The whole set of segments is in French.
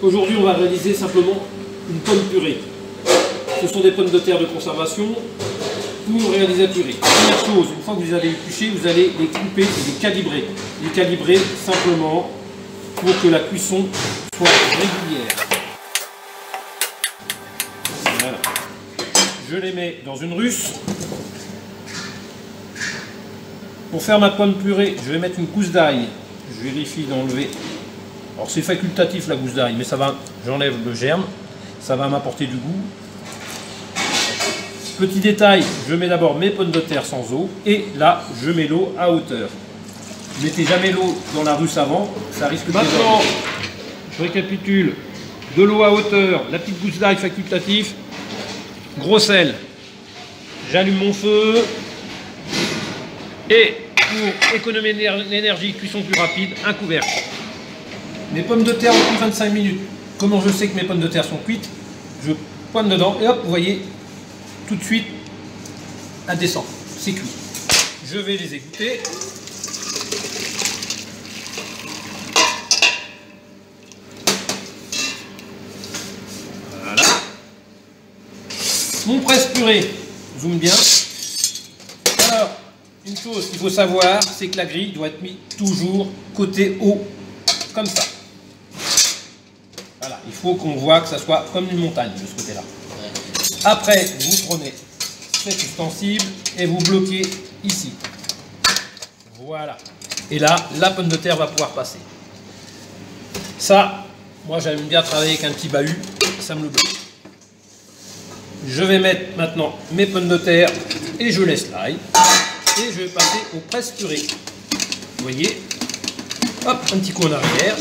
Aujourd'hui, on va réaliser simplement une pomme purée. Ce sont des pommes de terre de conservation pour réaliser la purée. Première chose, une fois que vous les avez épluchées, vous allez les couper et les calibrer. Les calibrer simplement pour que la cuisson soit régulière. Voilà. Je les mets dans une russe. Pour faire ma pomme purée, je vais mettre une gousse d'ail. Je vérifie d'enlever. Alors c'est facultatif la gousse d'ail, mais ça va, j'enlève le germe. Ça va m'apporter du goût. Petit détail, je mets d'abord mes pommes de terre sans eau. Et là, je mets l'eau à hauteur. Ne mettez jamais l'eau dans la russe avant, ça risque de... Maintenant, je récapitule. De l'eau à hauteur, la petite gousse d'ail facultatif. Gros sel. J'allume mon feu. Et pour économiser l'énergie, cuisson plus rapide, un couvercle. Mes pommes de terre ont pris 25 minutes. Comment je sais que mes pommes de terre sont cuites? Je pointe dedans et hop, vous voyez, tout de suite, elle descend. C'est cuit. Je vais les égoutter. Voilà. Mon presse-purée, zoome bien. Alors, une chose qu'il faut savoir, c'est que la grille doit être mise toujours côté haut, comme ça. Voilà, il faut qu'on voit que ça soit comme une montagne de ce côté-là. Après, vous prenez cet ustensile et vous bloquez ici. Voilà. Et là, la pomme de terre va pouvoir passer. Ça, moi j'aime bien travailler avec un petit bahut, ça me le bloque. Je vais mettre maintenant mes pommes de terre et je laisse l'ail. Et je vais passer au presse-purée. Vous voyez, hop, un petit coup en arrière.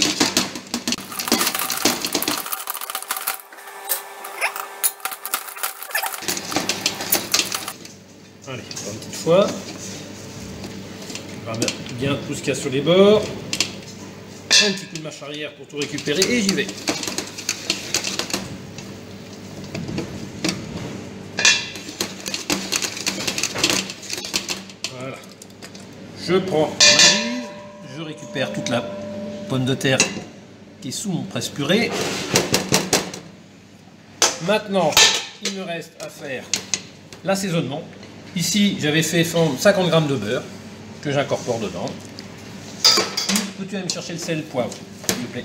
Allez, encore une petite fois. On va mettre bien tout ce qu'il y a sur les bords. Un petit coup de mâche arrière pour tout récupérer et j'y vais. Voilà. Je prends ma guise, je récupère toute la pomme de terre qui est sous mon presse-purée. Maintenant, il me reste à faire l'assaisonnement. Ici, j'avais fait fondre 50 g de beurre que j'incorpore dedans. Peux-tu aller me chercher le sel et le poivre, s'il te plaît?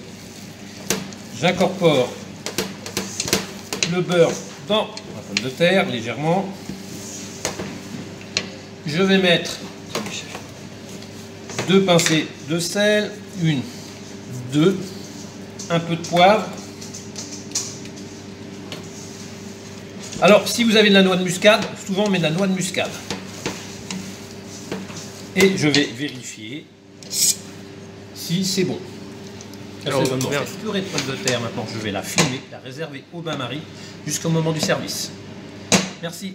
J'incorpore le beurre dans la pomme de terre, légèrement. Je vais mettre 2 pincées de sel, 1, 2, un peu de poivre. Alors, si vous avez de la noix de muscade, souvent on met de la noix de muscade. Et je vais vérifier si c'est bon. Alors, cette purée de pommes de terre, maintenant, je vais la filmer, la réserver au bain-marie jusqu'au moment du service. Merci.